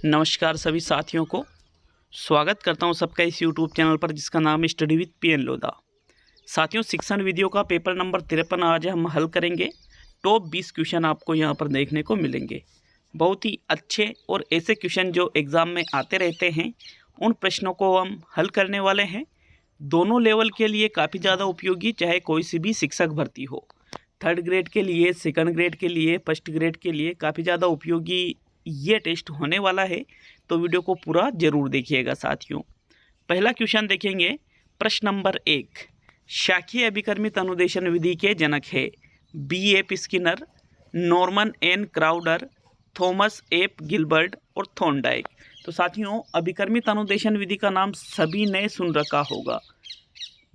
नमस्कार सभी साथियों को स्वागत करता हूं सबका इस YouTube चैनल पर जिसका नाम है स्टडी विद पीएन लोधा। साथियों, शिक्षण विधियों का पेपर नंबर 53 आज हम हल करेंगे। टॉप 20 क्वेश्चन आपको यहां पर देखने को मिलेंगे। बहुत ही अच्छे और ऐसे क्वेश्चन जो एग्ज़ाम में आते रहते हैं, उन प्रश्नों को हम हल करने वाले हैं। दोनों लेवल के लिए काफ़ी ज़्यादा उपयोगी, चाहे कोई सी भी शिक्षक भर्ती हो। 3rd ग्रेड के लिए, 2nd ग्रेड के लिए, 1st ग्रेड के लिए काफ़ी ज़्यादा उपयोगी ये टेस्ट होने वाला है, तो वीडियो को पूरा जरूर देखिएगा साथियों। पहला क्वेश्चन देखेंगे। प्रश्न नंबर 1, शाखीय अभिकर्मित अनुदेशन विधि के जनक है B.F. Skinner, Norman N Crowder, Thomas F Gilbert और थॉर्नडाइक। तो साथियों, अभिकर्मित अनुदेशन विधि का नाम सभी ने सुन रखा होगा।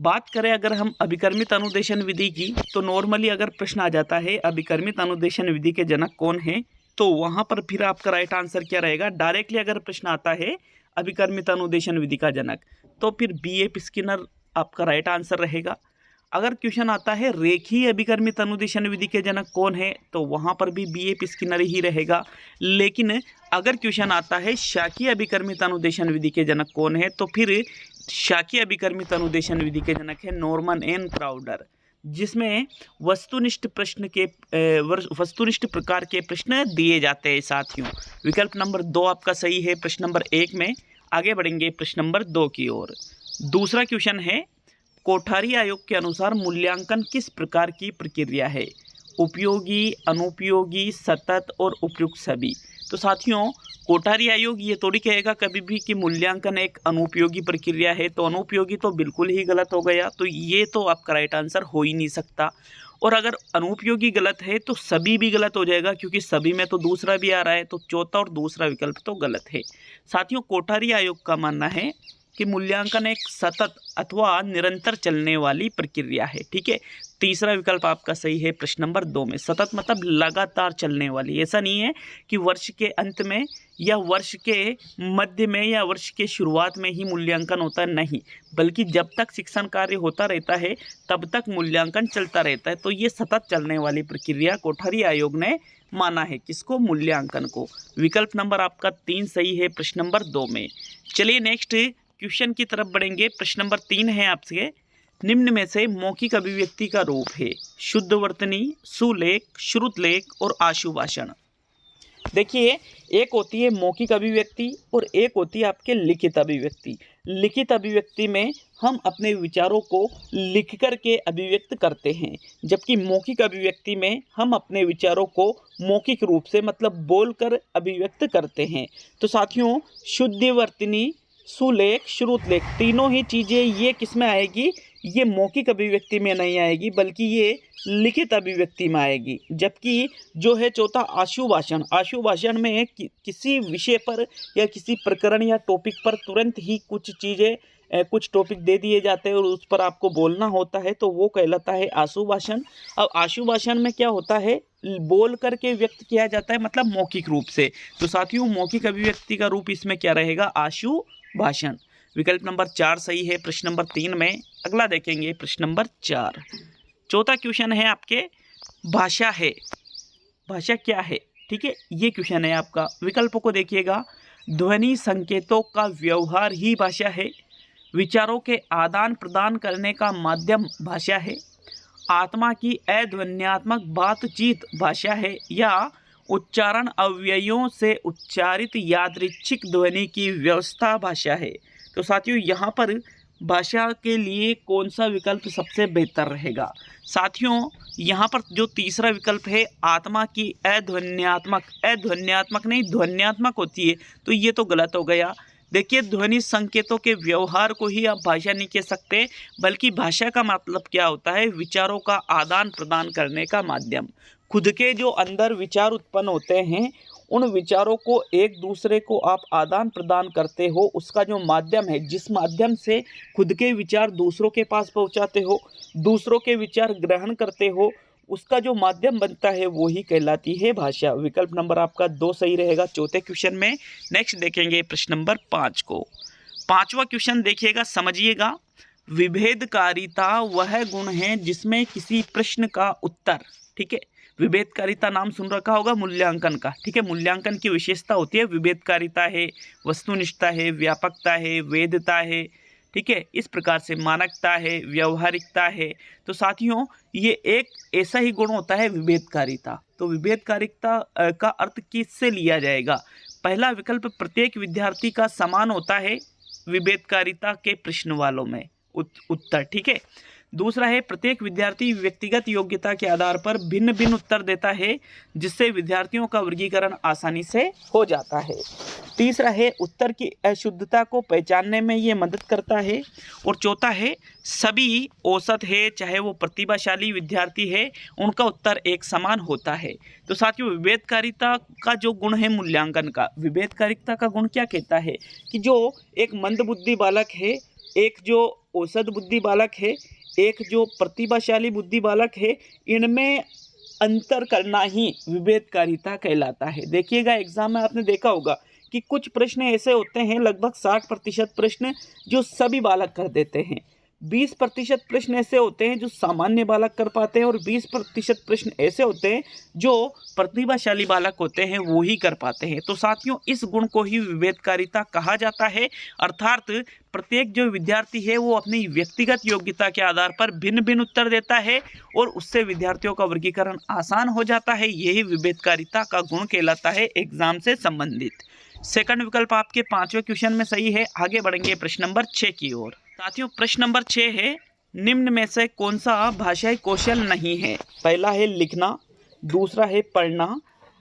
बात करें अगर हम अभिकर्मित अनुदेशन विधि की, तो नॉर्मली अगर प्रश्न आ जाता है अभिकर्मित अनुदेशन विधि के जनक कौन है, तो वहाँ पर फिर आपका राइट आंसर क्या रहेगा। डायरेक्टली अगर प्रश्न आता है अभिकर्मित अनुदेशन विधि का जनक, तो फिर B.F. स्किनर आपका राइट आंसर रहेगा। अगर क्वेश्चन आता है रेखीय अभिकर्मित अनुदेशन विधि के जनक कौन है, तो वहाँ पर भी B.F. स्किनर ही रहेगा। लेकिन अगर क्वेश्चन आता है शाखीय अभिकर्मित अनुदेशन विधि के जनक कौन है, तो फिर शाखीय अभिकर्मित अनुदेशन विधि के जनक है नॉर्मन एन क्राउडर, जिसमें वस्तुनिष्ठ प्रकार के प्रश्न दिए जाते हैं साथियों। विकल्प नंबर 2 आपका सही है प्रश्न नंबर 1 में। आगे बढ़ेंगे प्रश्न नंबर 2 की ओर। दूसरा क्वेश्चन है, कोठारी आयोग के अनुसार मूल्यांकन किस प्रकार की प्रक्रिया है? उपयोगी, अनुपयोगी, सतत और उपयुक्त सभी। तो साथियों, कोठारी आयोग ये थोड़ी कहेगा कभी भी कि मूल्यांकन एक अनुपयोगी प्रक्रिया है, तो अनुपयोगी तो बिल्कुल ही गलत हो गया, तो ये तो आपका राइट आंसर हो ही नहीं सकता। और अगर अनुपयोगी गलत है तो सभी भी गलत हो जाएगा, क्योंकि सभी में तो दूसरा भी आ रहा है, तो चौथा और दूसरा विकल्प तो गलत है। साथियों, कोठारी आयोग का मानना है कि मूल्यांकन एक सतत अथवा निरंतर चलने वाली प्रक्रिया है। ठीक है, तीसरा विकल्प आपका सही है प्रश्न नंबर 2 में। सतत मतलब लगातार चलने वाली। ऐसा नहीं है कि वर्ष के अंत में या वर्ष के मध्य में या वर्ष के शुरुआत में ही मूल्यांकन होता है, नहीं, बल्कि जब तक शिक्षण कार्य होता रहता है तब तक मूल्यांकन चलता रहता है। तो ये सतत चलने वाली प्रक्रिया कोठारी आयोग ने माना है। किसको? मूल्यांकन को। विकल्प नंबर आपका 3 सही है प्रश्न नंबर 2 में। चलिए नेक्स्ट क्वेश्चन की तरफ बढ़ेंगे। प्रश्न नंबर 3 है आपसे, निम्न में से मौखिक अभिव्यक्ति का रूप है शुद्ध वर्तनी, सुलेख, श्रुतलेख और आशुभाषण। देखिए, एक होती है मौखिक अभिव्यक्ति और एक होती है आपके लिखित अभिव्यक्ति। लिखित अभिव्यक्ति में हम अपने विचारों को लिख कर के अभिव्यक्त करते हैं, जबकि मौखिक अभिव्यक्ति में हम अपने विचारों को मौखिक रूप से मतलब बोलकर अभिव्यक्त करते हैं। तो साथियों, शुद्ध वर्तनी, सुलेख, श्रुतलेख, तीनों ही चीज़ें ये किस में आएगी? ये मौखिक अभिव्यक्ति में नहीं आएगी, बल्कि ये लिखित अभिव्यक्ति में आएगी। जबकि जो है चौथा आशुभाषण, आशुभाषण में किसी विषय पर या किसी प्रकरण या टॉपिक पर तुरंत ही कुछ चीज़ें, कुछ टॉपिक दे दिए जाते हैं और उस पर आपको बोलना होता है, तो वो कहलाता है आशुभाषण। अब आशुभाषण में क्या होता है? बोल करके व्यक्त किया जाता है, मतलब मौखिक रूप से। तो साथियों, मौखिक अभिव्यक्ति का रूप इसमें क्या रहेगा? आशुभाषण। विकल्प नंबर 4 सही है प्रश्न नंबर 3 में। अगला देखेंगे प्रश्न नंबर 4। चौथा क्वेश्चन है आपके, भाषा है। भाषा क्या है? ठीक है, ये क्वेश्चन है आपका। विकल्पों को देखिएगा। ध्वनि संकेतों का व्यवहार ही भाषा है, विचारों के आदान प्रदान करने का माध्यम भाषा है, आत्मा की अध्वन्यात्मक बातचीत भाषा है, या उच्चारण अव्ययों से उच्चारित यादृच्छिक ध्वनि की व्यवस्था भाषा है। तो साथियों, यहाँ पर भाषा के लिए कौन सा विकल्प सबसे बेहतर रहेगा? साथियों, यहाँ पर जो तीसरा विकल्प है, आत्मा की अध्वन्यात्मक नहीं ध्वन्यात्मक होती है, तो ये तो गलत हो गया। देखिए, ध्वनि संकेतों के व्यवहार को ही आप भाषा नहीं कह सकते, बल्कि भाषा का मतलब क्या होता है? विचारों का आदान प्रदान करने का माध्यम। खुद के जो अंदर विचार उत्पन्न होते हैं, उन विचारों को एक दूसरे को आप आदान प्रदान करते हो, उसका जो माध्यम है, जिस माध्यम से खुद के विचार दूसरों के पास पहुंचाते हो, दूसरों के विचार ग्रहण करते हो, उसका जो माध्यम बनता है वो ही कहलाती है भाषा। विकल्प नंबर आपका 2 सही रहेगा चौथे क्वेश्चन में। नेक्स्ट देखेंगे प्रश्न नंबर 5 को। 5वां क्वेश्चन देखिएगा, समझिएगा। विभेदकारिता वह गुण है जिसमें किसी प्रश्न का उत्तर, ठीक है, विभेदकारिता नाम सुन रखा होगा मूल्यांकन का, ठीक है। मूल्यांकन की विशेषता होती है विभेदकारिता है, वस्तुनिष्ठता है, व्यापकता है, वैधता है, ठीक है। इस प्रकार से मानकता है, व्यवहारिकता है। तो साथियों ये एक ऐसा ही गुण होता है विभेदकारिता। तो विभेदकारिता का अर्थ किससे लिया जाएगा? पहला विकल्प प्रत्येक विद्यार्थी का समान होता है विभेदकारिता के प्रश्न वालों में उत्तर, ठीक है। दूसरा है प्रत्येक विद्यार्थी व्यक्तिगत योग्यता के आधार पर भिन्न भिन्न उत्तर देता है, जिससे विद्यार्थियों का वर्गीकरण आसानी से हो जाता है। तीसरा है उत्तर की अशुद्धता को पहचानने में ये मदद करता है। और चौथा है सभी औसत है, चाहे वो प्रतिभाशाली विद्यार्थी है, उनका उत्तर एक समान होता है। तो साथियों विभेदकारिता का जो गुण है मूल्यांकन का, विभेदकारिता का गुण क्या कहता है कि जो एक मंदबुद्धि बालक है, एक जो औसत बुद्धि बालक है, एक जो प्रतिभाशाली बुद्धि बालक है, इनमें अंतर करना ही विभेदकारिता कहलाता है। देखिएगा एग्जाम में आपने देखा होगा कि कुछ प्रश्न ऐसे होते हैं, लगभग 60% प्रश्न जो सभी बालक कर देते हैं, 20% प्रश्न ऐसे होते हैं जो सामान्य बालक कर पाते हैं, और 20% प्रश्न ऐसे होते हैं जो प्रतिभाशाली बालक होते हैं वो ही कर पाते हैं। तो साथियों इस गुण को ही विभेदकारिता कहा जाता है। अर्थात प्रत्येक जो विद्यार्थी है वो अपनी व्यक्तिगत योग्यता के आधार पर भिन्न भिन्न उत्तर देता है, और उससे विद्यार्थियों का वर्गीकरण आसान हो जाता है। यही विभेदकारिता का गुण कहलाता है एग्जाम से संबंधित। सेकंड विकल्प आपके 5वें क्वेश्चन में सही है। आगे बढ़ेंगे प्रश्न नंबर 6 की ओर। साथियों प्रश्न नंबर 6 है निम्न में से कौन सा भाषाई कौशल नहीं है? पहला है लिखना, दूसरा है पढ़ना,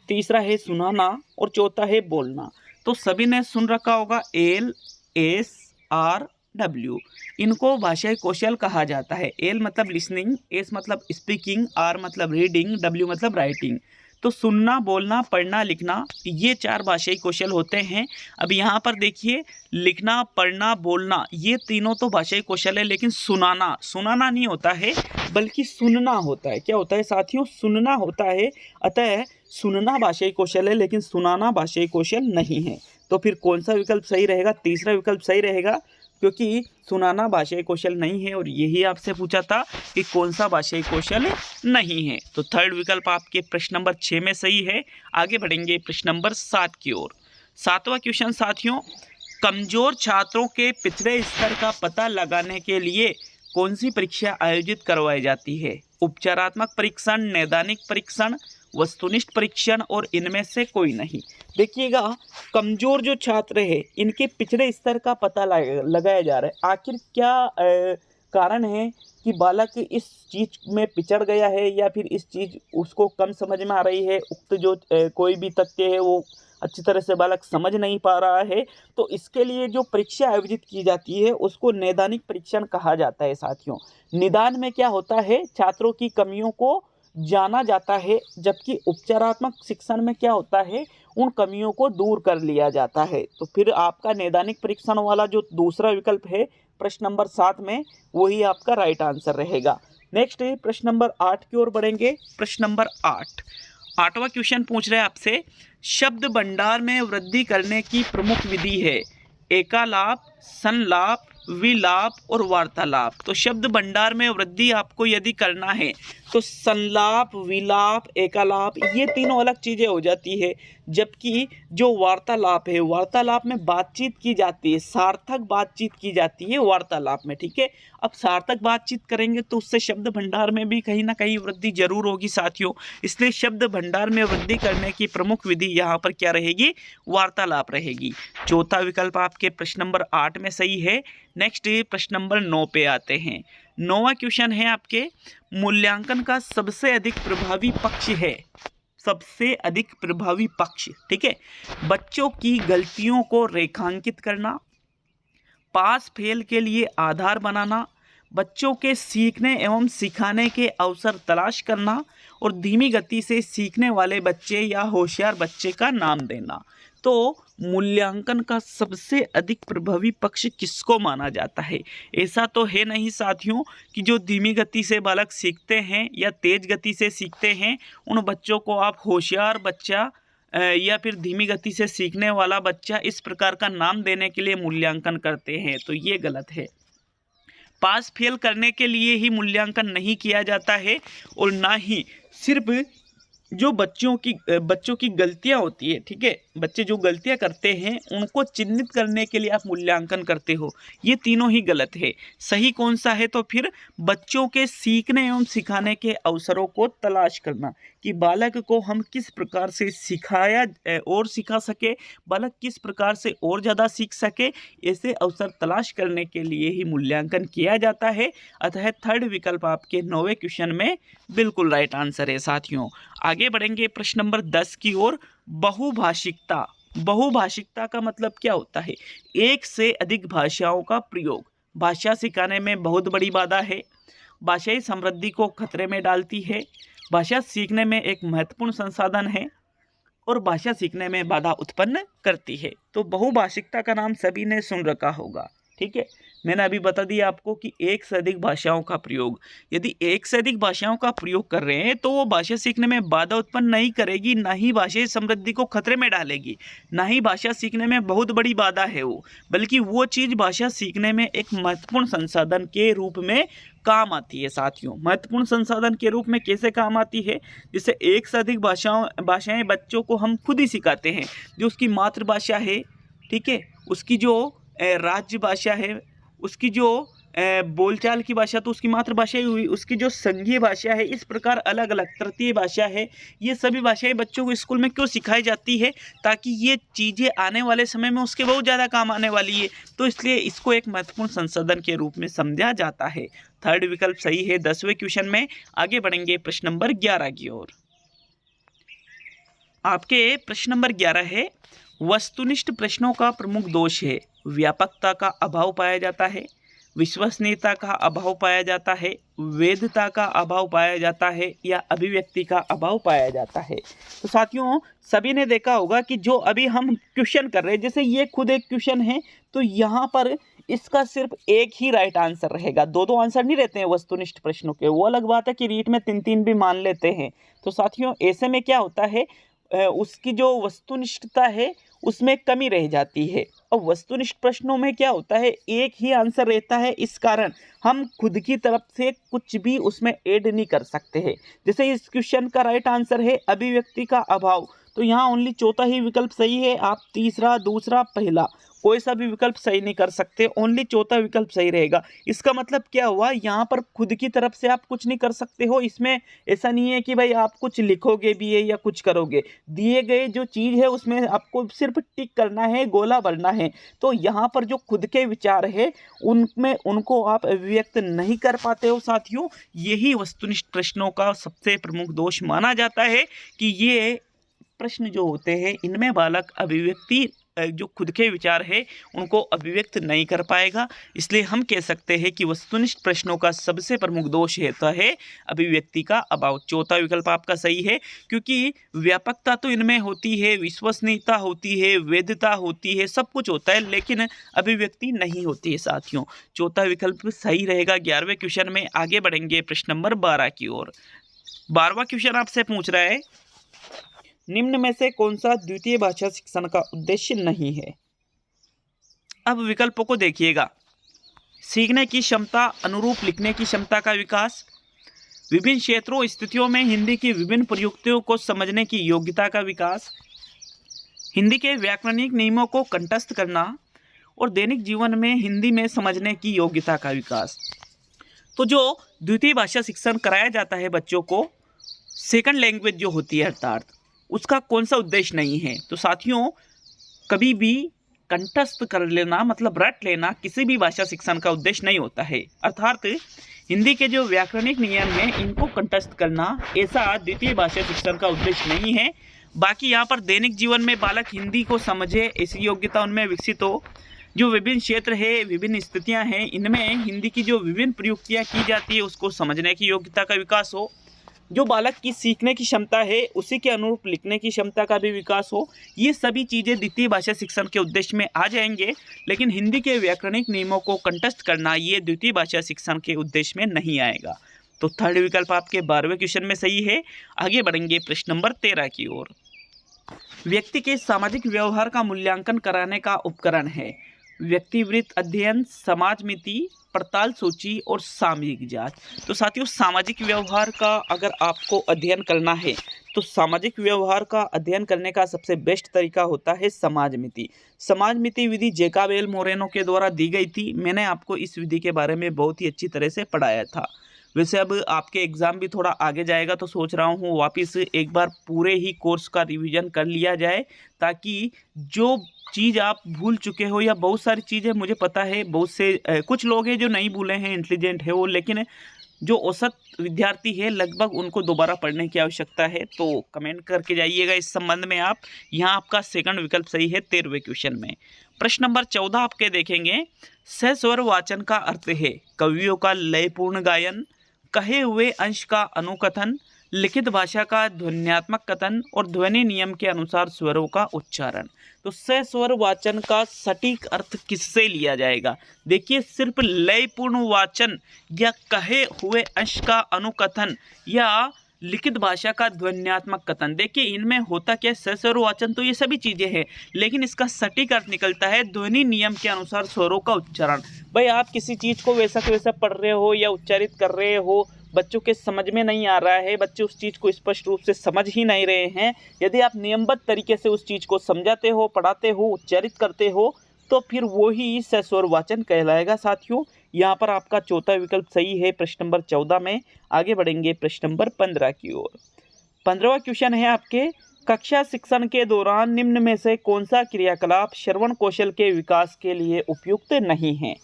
तीसरा है सुनाना, और चौथा है बोलना। तो सभी ने सुन रखा होगा LSRW, इनको भाषाई कौशल कहा जाता है। L मतलब लिसनिंग, S मतलब स्पीकिंग, R मतलब रीडिंग, W मतलब राइटिंग। तो सुनना, बोलना, पढ़ना, लिखना, ये 4 भाषाई कौशल होते हैं। अब यहाँ पर देखिए लिखना, पढ़ना, बोलना, ये तीनों तो भाषाई कौशल है, लेकिन सुनाना नहीं होता है, बल्कि सुनना होता है। क्या होता है साथियों? सुनना होता है। अतः सुनना भाषाई कौशल है, लेकिन सुनाना भाषाई कौशल नहीं है। तो फिर कौन सा विकल्प सही रहेगा? तीसरा विकल्प सही रहेगा, क्योंकि सुनाना भाषाई कौशल नहीं है, और यही आपसे पूछा था कि कौन सा भाषाई कौशल नहीं है। तो थर्ड विकल्प आपके प्रश्न नंबर 6 में सही है। आगे बढ़ेंगे प्रश्न नंबर 7 की ओर। 7वां क्वेश्चन साथियों, कमजोर छात्रों के पिछड़े स्तर का पता लगाने के लिए कौन सी परीक्षा आयोजित करवाई जाती है? उपचारात्मक परीक्षण, नैदानिक परीक्षण, वस्तुनिष्ठ परीक्षण, और इनमें से कोई नहीं। देखिएगा कमजोर जो छात्र है इनके पिछड़े स्तर का पता लगाया जा रहा है। आखिर क्या कारण है कि बालक इस चीज में पिछड़ गया है, या फिर इस चीज उसको कम समझ में आ रही है, उक्त जो कोई भी तथ्य है वो अच्छी तरह से बालक समझ नहीं पा रहा है। तो इसके लिए जो परीक्षा आयोजित की जाती है उसको नैदानिक परीक्षण कहा जाता है। साथियों निदान में क्या होता है? छात्रों की कमियों को जाना जाता है, जबकि उपचारात्मक शिक्षण में क्या होता है? उन कमियों को दूर कर लिया जाता है। तो फिर आपका नैदानिक परीक्षण वाला जो दूसरा विकल्प है प्रश्न नंबर 7 में, वही आपका राइट आंसर रहेगा। नेक्स्ट प्रश्न नंबर 8 की ओर बढ़ेंगे। प्रश्न नंबर 8वां क्वेश्चन पूछ रहे हैं आपसे, शब्द भंडार में वृद्धि करने की प्रमुख विधि है एकालाप, संलाप, विलाप और वार्तालाप। तो शब्द भंडार में वृद्धि आपको यदि करना है तो संलाप, विलाप, एकालाप, ये तीनों अलग चीजें हो जाती है, जबकि जो वार्तालाप है, वार्तालाप में बातचीत की जाती है, सार्थक बातचीत की जाती है वार्तालाप में, ठीक है। अब सार्थक बातचीत करेंगे तो उससे शब्द भंडार में भी कहीं ना कहीं वृद्धि जरूर होगी साथियों। इसलिए शब्द भंडार में वृद्धि करने की प्रमुख विधि यहाँ पर क्या रहेगी? वार्तालाप रहेगी। चौथा विकल्प आपके प्रश्न नंबर 8 में सही है। नेक्स्ट प्रश्न नंबर 9 पे आते हैं। 9वां क्वेश्चन है आपके, मूल्यांकन का सबसे अधिक प्रभावी पक्ष है, सबसे अधिक प्रभावी पक्ष, ठीक है, बच्चों की गलतियों को रेखांकित करना, पास फेल के लिए आधार बनाना, बच्चों के सीखने एवं सिखाने के अवसर तलाश करना, और धीमी गति से सीखने वाले बच्चे या होशियार बच्चे का नाम देना। तो मूल्यांकन का सबसे अधिक प्रभावी पक्ष किसको माना जाता है? ऐसा तो है नहीं साथियों कि जो धीमी गति से बालक सीखते हैं या तेज गति से सीखते हैं उन बच्चों को आप होशियार बच्चा या फिर धीमी गति से सीखने वाला बच्चा इस प्रकार का नाम देने के लिए मूल्यांकन करते हैं, तो ये गलत है। पास फेल करने के लिए ही मूल्यांकन नहीं किया जाता है, और ना ही सिर्फ जो बच्चों की गलतियां होती है, ठीक है, बच्चे जो गलतियां करते हैं उनको चिन्हित करने के लिए आप मूल्यांकन करते हो। ये तीनों ही गलत है। सही कौन सा है? तो फिर बच्चों के सीखने एवं सिखाने के अवसरों को तलाश करना, कि बालक को हम किस प्रकार से सिखाया और सिखा सके, बालक किस प्रकार से और ज़्यादा सीख सके, ऐसे अवसर तलाश करने के लिए ही मूल्यांकन किया जाता है। अतः थर्ड विकल्प आपके 9वें क्वेश्चन में बिल्कुल राइट आंसर है साथियों। आगे बढ़ेंगे प्रश्न नंबर 10 की ओर। बहुभाषिकता। बहुभाषिकता का मतलब क्या होता है? एक से अधिक भाषाओं का प्रयोग भाषा सिखाने में बहुत बड़ी बाधा है, भाषाई समृद्धि को खतरे में डालती है, भाषा सीखने में एक महत्वपूर्ण संसाधन है और भाषा सीखने में बाधा उत्पन्न करती है। तो बहुभाषिकता का नाम सभी ने सुन रखा होगा, ठीक है। मैंने अभी बता दिया आपको कि एक से अधिक भाषाओं का प्रयोग, यदि एक से अधिक भाषाओं का प्रयोग कर रहे हैं तो वो भाषा सीखने में बाधा उत्पन्न नहीं करेगी, ना ही भाषाई समृद्धि को खतरे में डालेगी, ना ही भाषा सीखने में बहुत बड़ी बाधा है वो, बल्कि वो चीज़ भाषा सीखने में एक महत्वपूर्ण संसाधन के रूप में काम आती है साथियों। महत्वपूर्ण संसाधन के रूप में कैसे काम आती है? जैसे एक से अधिक भाषाएं बच्चों को हम खुद ही सिखाते हैं। जो उसकी मातृभाषा है, ठीक है, उसकी जो राज्य भाषा है, उसकी जो बोलचाल की भाषा तो उसकी मातृभाषा ही हुई, उसकी जो संघीय भाषा है, इस प्रकार अलग अलग तृतीय भाषा है, ये सभी भाषाएं बच्चों को स्कूल में क्यों सिखाई जाती है? ताकि ये चीज़ें आने वाले समय में उसके बहुत ज़्यादा काम आने वाली है, तो इसलिए इसको एक महत्वपूर्ण संसाधन के रूप में समझा जाता है। थर्ड विकल्प सही है 10वें क्वेश्चन में। आगे बढ़ेंगे प्रश्न नंबर 11 की ओर। आपके प्रश्न नंबर 11 है, वस्तुनिष्ठ प्रश्नों का प्रमुख दोष है व्यापकता का अभाव पाया जाता है, विश्वसनीयता का अभाव पाया जाता है, वैधता का अभाव पाया जाता है, या अभिव्यक्ति का अभाव पाया जाता है। तो साथियों सभी ने देखा होगा कि जो अभी हम क्वेश्चन कर रहे हैं, जैसे ये खुद एक क्वेश्चन है, तो यहाँ पर इसका सिर्फ एक ही राइट आंसर रहेगा, दो आंसर नहीं रहते हैं वस्तुनिष्ठ प्रश्नों के। वो अलग बात है कि रीट में 3 भी मान लेते हैं। तो साथियों ऐसे में क्या होता है, उसकी जो वस्तुनिष्ठता है उसमें कमी रह जाती है। और वस्तुनिष्ठ प्रश्नों में क्या होता है, एक ही आंसर रहता है, इस कारण हम खुद की तरफ से कुछ भी उसमें ऐड नहीं कर सकते हैं। जैसे इस क्वेश्चन का राइट आंसर है अभिव्यक्ति का अभाव, तो यहाँ ओनली चौथा ही विकल्प सही है। आप तीसरा, दूसरा, पहला कोई सा भी विकल्प सही नहीं कर सकते, ओनली चौथा विकल्प सही रहेगा। इसका मतलब क्या हुआ, यहाँ पर खुद की तरफ से आप कुछ नहीं कर सकते हो। इसमें ऐसा नहीं है कि भाई आप कुछ लिखोगे भी है या कुछ करोगे, दिए गए जो चीज़ है उसमें आपको सिर्फ टिक करना है, गोला भरना है। तो यहाँ पर जो खुद के विचार है उनमें उनको आप अभिव्यक्त नहीं कर पाते हो साथियों। यही वस्तुनिष्ठ प्रश्नों का सबसे प्रमुख दोष माना जाता है कि ये प्रश्न जो होते हैं इनमें बालक अभिव्यक्ति जो खुद के विचार है उनको अभिव्यक्त नहीं कर पाएगा। इसलिए हम कह सकते हैं कि वस्तुनिष्ठ प्रश्नों का सबसे प्रमुख दोष होता है अभिव्यक्ति का अभाव। चौथा विकल्प आपका सही है, क्योंकि व्यापकता तो इनमें होती है, विश्वसनीयता होती है, वैधता होती है, सब कुछ होता है, लेकिन अभिव्यक्ति नहीं होती है साथियों। चौथा विकल्प सही रहेगा 11वें क्वेश्चन में। आगे बढ़ेंगे प्रश्न नंबर 12 की ओर। 12वां क्वेश्चन आपसे पूछ रहा है, निम्न में से कौन सा द्वितीय भाषा शिक्षण का उद्देश्य नहीं है? अब विकल्पों को देखिएगा। सीखने की क्षमता, अनुरूप लिखने की क्षमता का विकास, विभिन्न क्षेत्रों स्थितियों में हिंदी की विभिन्न प्रयुक्तियों को समझने की योग्यता का विकास, हिंदी के व्याकरणिक नियमों को कंठस्थ करना और दैनिक जीवन में हिंदी में समझने की योग्यता का विकास। तो जो द्वितीय भाषा शिक्षण कराया जाता है बच्चों को, सेकंड लैंग्वेज जो होती है अर्थात, उसका कौन सा उद्देश्य नहीं है? तो साथियों कभी भी कंठस्थ कर लेना मतलब रट लेना किसी भी भाषा शिक्षण का उद्देश्य नहीं होता है। अर्थात हिंदी के जो व्याकरणिक नियम हैं इनको कंठस्थ करना ऐसा द्वितीय भाषा शिक्षण का उद्देश्य नहीं है। बाकी यहाँ पर दैनिक जीवन में बालक हिंदी को समझे, ऐसी योग्यता उनमें विकसित हो। जो विभिन्न क्षेत्र है, विभिन्न स्थितियाँ हैं, इनमें हिंदी की जो विभिन्न प्रयुक्तियाँ की जाती है उसको समझने की योग्यता का विकास हो। जो बालक की सीखने की क्षमता है उसी के अनुरूप लिखने की क्षमता का भी विकास हो। ये सभी चीज़ें द्वितीय भाषा शिक्षण के उद्देश्य में आ जाएंगे, लेकिन हिंदी के व्याकरणिक नियमों को कंठस्थ करना ये द्वितीय भाषा शिक्षण के उद्देश्य में नहीं आएगा। तो थर्ड विकल्प आपके 12वें क्वेश्चन में सही है। आगे बढ़ेंगे प्रश्न नंबर 13 की ओर। व्यक्ति के सामाजिक व्यवहार का मूल्यांकन कराने का उपकरण है व्यक्तिवृत्त अध्ययन, समाज मिति, पड़ताल सूची और सामयिक जांच। तो साथियों, सामाजिक व्यवहार का अगर आपको अध्ययन करना है तो सामाजिक व्यवहार का अध्ययन करने का सबसे बेस्ट तरीका होता है समाज मिति। समाज मिति विधि जैकब मोरेनो के द्वारा दी गई थी। मैंने आपको इस विधि के बारे में बहुत ही अच्छी तरह से पढ़ाया था। वैसे अब आपके एग्ज़ाम भी थोड़ा आगे जाएगा तो सोच रहा हूँ वापस एक बार पूरे ही कोर्स का रिवीजन कर लिया जाए, ताकि जो चीज़ आप भूल चुके हो, या बहुत सारी चीज़ें मुझे पता है बहुत से कुछ लोग हैं जो नहीं भूले हैं, इंटेलिजेंट है वो, लेकिन जो औसत विद्यार्थी है लगभग उनको दोबारा पढ़ने की आवश्यकता है। तो कमेंट करके जाइएगा इस संबंध में आप। यहाँ आपका सेकंड विकल्प सही है 13वें क्वेश्चन में। प्रश्न नंबर 14 आपके देखेंगे, सस्वर वाचन का अर्थ है कवियों का लयपूर्ण गायन, कहे हुए अंश का अनुकथन, लिखित भाषा का ध्वन्यात्मक कथन और ध्वनि नियम के अनुसार स्वरों का उच्चारण। तो सस्वर वाचन का सटीक अर्थ किससे लिया जाएगा? देखिए, सिर्फ लयपूर्ण वाचन या कहे हुए अंश का अनुकथन या लिखित भाषा का ध्वन्यात्मक कथन, देखिए इनमें होता क्या है, सस्वर वाचन तो ये सभी चीजें हैं, लेकिन इसका सटीक अर्थ निकलता है ध्वनि नियम के अनुसार स्वरों का उच्चारण। भाई आप किसी चीज को वैसा के वैसा पढ़ रहे हो या उच्चारित कर रहे हो, बच्चों के समझ में नहीं आ रहा है, बच्चे उस चीज़ को स्पष्ट रूप से समझ ही नहीं रहे हैं, यदि आप नियमबद्ध तरीके से उस चीज़ को समझाते हो, पढ़ाते हो, उच्चारित करते हो, तो फिर वो ही सस्वर वाचन कहलाएगा। साथियों, यहाँ पर आपका चौथा विकल्प सही है प्रश्न नंबर 14 में। आगे बढ़ेंगे प्रश्न नंबर 15 की ओर। 15वां क्वेश्चन है आपके, कक्षा शिक्षण के दौरान निम्न में से कौन सा क्रियाकलाप श्रवण कौशल के विकास के लिए उपयुक्त नहीं है?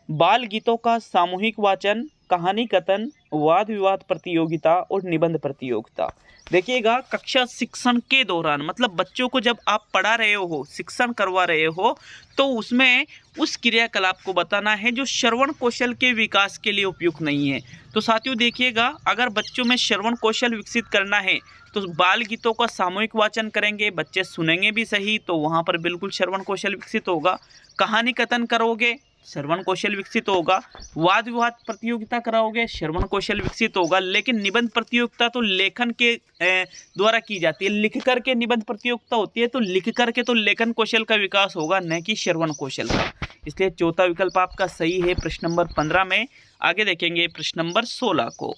बाल गीतों का सामूहिक वाचन, कहानी कथन, वाद विवाद प्रतियोगिता और निबंध प्रतियोगिता। देखिएगा, कक्षा शिक्षण के दौरान मतलब बच्चों को जब आप पढ़ा रहे हो, शिक्षण करवा रहे हो, तो उसमें उस क्रियाकलाप को बताना है जो श्रवण कौशल के विकास के लिए उपयुक्त नहीं है। तो साथियों देखिएगा, अगर बच्चों में श्रवण कौशल विकसित करना है तो बाल गीतों का सामूहिक वाचन करेंगे, बच्चे सुनेंगे भी सही, तो वहाँ पर बिल्कुल श्रवण कौशल विकसित होगा। कहानी कथन करोगे, श्रवण कौशल विकसित होगा। वाद विवाद प्रतियोगिता कराओगे, श्रवण कौशल विकसित होगा। लेकिन निबंध प्रतियोगिता तो लेखन के द्वारा की जाती है, लिख करके निबंध प्रतियोगिता होती है, तो लिख करके तो लेखन कौशल का विकास होगा, न कि श्रवण कौशल का। इसलिए चौथा विकल्प आपका सही है प्रश्न नंबर 15 में। आगे देखेंगे प्रश्न नंबर 16 को।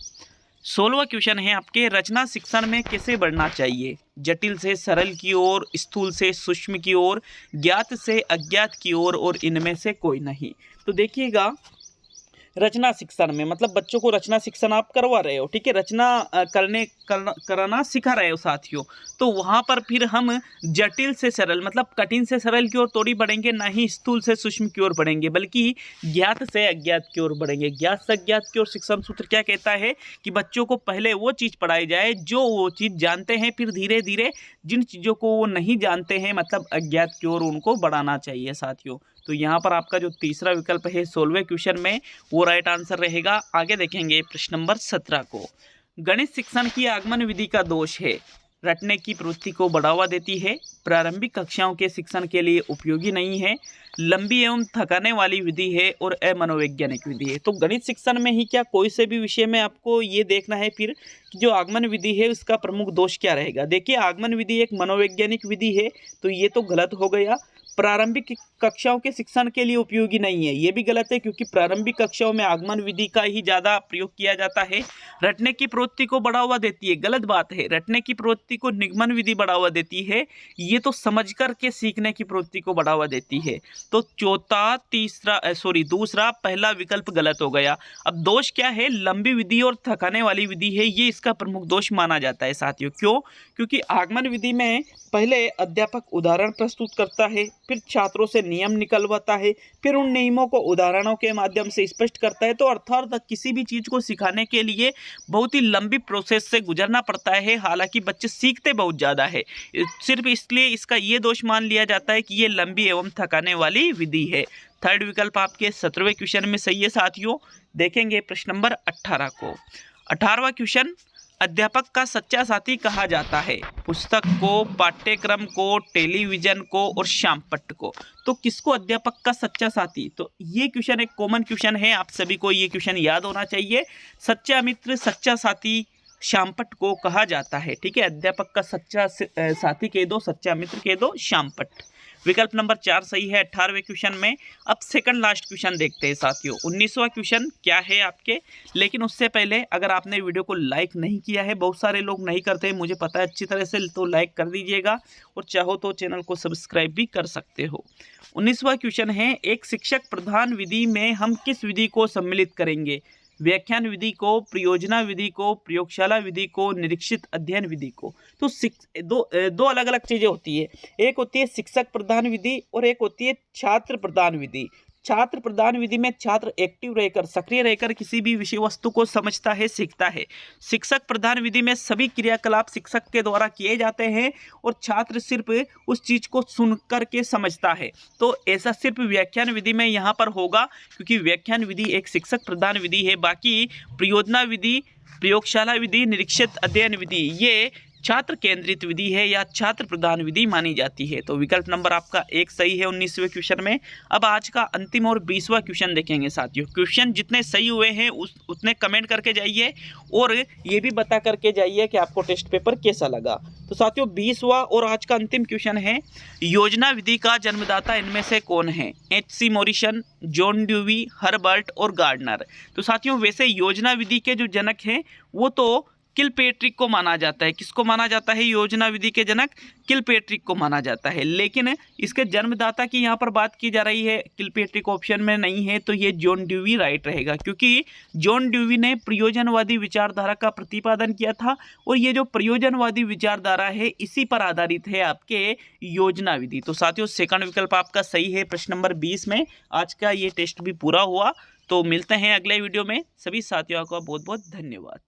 16वां क्वेश्चन है आपके, रचना शिक्षण में कैसे बढ़ना चाहिए? जटिल से सरल की ओर, स्थूल से सूक्ष्म की ओर, ज्ञात से अज्ञात की ओर और इनमें से कोई नहीं। तो देखिएगा, रचना शिक्षण में मतलब बच्चों को रचना शिक्षण आप करवा रहे हो, ठीक है, रचना कराना सिखा रहे हो साथियों, तो वहाँ पर फिर हम जटिल से सरल मतलब कठिन से सरल की ओर थोड़ी बढ़ेंगे, ना ही स्थूल से सूक्ष्म की ओर बढ़ेंगे, बल्कि ज्ञात से अज्ञात की ओर बढ़ेंगे। ज्ञात से अज्ञात की ओर शिक्षण सूत्र क्या कहता है कि बच्चों को पहले वो चीज़ पढ़ाई जाए जो वो चीज़ जानते हैं, फिर धीरे धीरे जिन चीज़ों को वो नहीं जानते हैं मतलब अज्ञात की ओर उनको बढ़ाना चाहिए साथियों। तो यहाँ पर आपका जो तीसरा विकल्प है 16वें क्वेश्चन में वो राइट आंसर रहेगा। आगे देखेंगे प्रश्न नंबर 17 को। गणित शिक्षण की आगमन विधि का दोष है, रटने की प्रवृत्ति को बढ़ावा देती है, प्रारंभिक कक्षाओं के शिक्षण के लिए उपयोगी नहीं है, लंबी एवं थकाने वाली विधि है और अमनोवैज्ञानिक विधि है। तो गणित शिक्षण में ही क्या कोई से भी विषय में आपको ये देखना है फिर कि जो आगमन विधि है उसका प्रमुख दोष क्या रहेगा। देखिए, आगमन विधि एक मनोवैज्ञानिक विधि है, तो ये तो गलत हो गया। प्रारंभिक कक्षाओं के शिक्षण के लिए उपयोगी नहीं है, ये भी गलत है, क्योंकि प्रारंभिक कक्षाओं में आगमन विधि का ही ज़्यादा प्रयोग किया जाता है। रटने की प्रवृत्ति को बढ़ावा देती है, गलत बात है, रटने की प्रवृत्ति को निगमन विधि बढ़ावा देती है, ये तो समझ कर के सीखने की प्रवृत्ति को बढ़ावा देती है। तो दूसरा पहला विकल्प गलत हो गया। अब दोष क्या है, लंबी विधि और थकाने वाली विधि है, ये इसका प्रमुख दोष माना जाता है साथियों। क्यों? क्योंकि आगमन विधि में पहले अध्यापक उदाहरण प्रस्तुत करता है, फिर छात्रों से नियम निकलवाता है, फिर उन नियमों को उदाहरणों के माध्यम से स्पष्ट करता है। तो अर्थात किसी भी चीज़ को सिखाने के लिए बहुत ही लंबी प्रोसेस से गुजरना पड़ता है। हालांकि बच्चे सीखते बहुत ज़्यादा है, सिर्फ इसलिए इसका ये दोष मान लिया जाता है कि ये लंबी एवं थकाने वाली विधि है। थर्ड विकल्प आपके 17वें क्वेश्चन में सही है साथियों। देखेंगे प्रश्न नंबर 18 को। 18वां क्वेश्चन, अध्यापक का सच्चा साथी कहा जाता है पुस्तक को, पाठ्यक्रम को, टेलीविजन को और श्यामपट्ट को। तो किसको अध्यापक का सच्चा साथी? तो ये क्वेश्चन एक कॉमन क्वेश्चन है, आप सभी को ये क्वेश्चन याद होना चाहिए। सच्चा मित्र, सच्चा साथी श्यामपट्ट को कहा जाता है, ठीक है। अध्यापक का सच्चा साथी कह दो, सच्चा मित्र कह दो, श्यामपट्ट। विकल्प नंबर 4 सही है 18वें क्वेश्चन में। अब सेकंड लास्ट क्वेश्चन देखते हैं साथियों। 19वां क्वेश्चन क्या है आपके, लेकिन उससे पहले अगर आपने वीडियो को लाइक नहीं किया है, बहुत सारे लोग नहीं करते हैं मुझे पता है अच्छी तरह से, तो लाइक कर दीजिएगा और चाहो तो चैनल को सब्सक्राइब भी कर सकते हो। 19वां क्वेश्चन है, एक शिक्षक प्रधान विधि में हम किस विधि को सम्मिलित करेंगे? व्याख्यान विधि को, प्रयोजना विधि को, प्रयोगशाला विधि को, निरीक्षित अध्ययन विधि को। तो दो अलग अलग चीजें होती है, एक होती है शिक्षक प्रधान विधि और एक होती है छात्र प्रधान विधि। छात्र प्रधान विधि में छात्र एक्टिव रहकर, सक्रिय रहकर किसी भी विषय वस्तु को समझता है, सीखता है। शिक्षक प्रधान विधि में सभी क्रियाकलाप शिक्षक के द्वारा किए जाते हैं और छात्र सिर्फ उस चीज को सुन कर के समझता है। तो ऐसा सिर्फ व्याख्यान विधि में यहाँ पर होगा, क्योंकि व्याख्यान विधि एक शिक्षक प्रधान विधि है। बाकी प्रयोजना विधि, प्रयोगशाला विधि, निरीक्षित अध्ययन विधि ये छात्र केंद्रित विधि है या छात्र प्रधान विधि मानी जाती है। तो विकल्प नंबर आपका 1 सही है 19वें क्वेश्चन में। अब आज का अंतिम और 20वां क्वेश्चन देखेंगे साथियों। क्वेश्चन जितने सही हुए हैं उतने कमेंट करके जाइए और ये भी बता करके जाइए कि आपको टेस्ट पेपर कैसा लगा। तो साथियों 20वां और आज का अंतिम क्वेश्चन है, योजना विधि का जन्मदाता इनमें से कौन है? H.C. Morrison, John dewy, Herbert और गार्डनर। तो साथियों वैसे योजना विधि के जो जनक हैं वो तो किलपेट्रिक को माना जाता है। किसको माना जाता है? योजना विधि के जनक किलपेट्रिक को माना जाता है। लेकिन इसके जन्मदाता की यहाँ पर बात की जा रही है, किलपेट्रिक ऑप्शन में नहीं है, तो ये जॉन ड्यूवी राइट रहेगा, क्योंकि जॉन ड्यूवी ने प्रयोजनवादी विचारधारा का प्रतिपादन किया था और ये जो प्रयोजनवादी विचारधारा है इसी पर आधारित है आपके योजना विधि। तो साथियों सेकंड विकल्प आपका सही है प्रश्न नंबर 20 में। आज का ये टेस्ट भी पूरा हुआ, तो मिलते हैं अगले वीडियो में। सभी साथियों का बहुत बहुत धन्यवाद।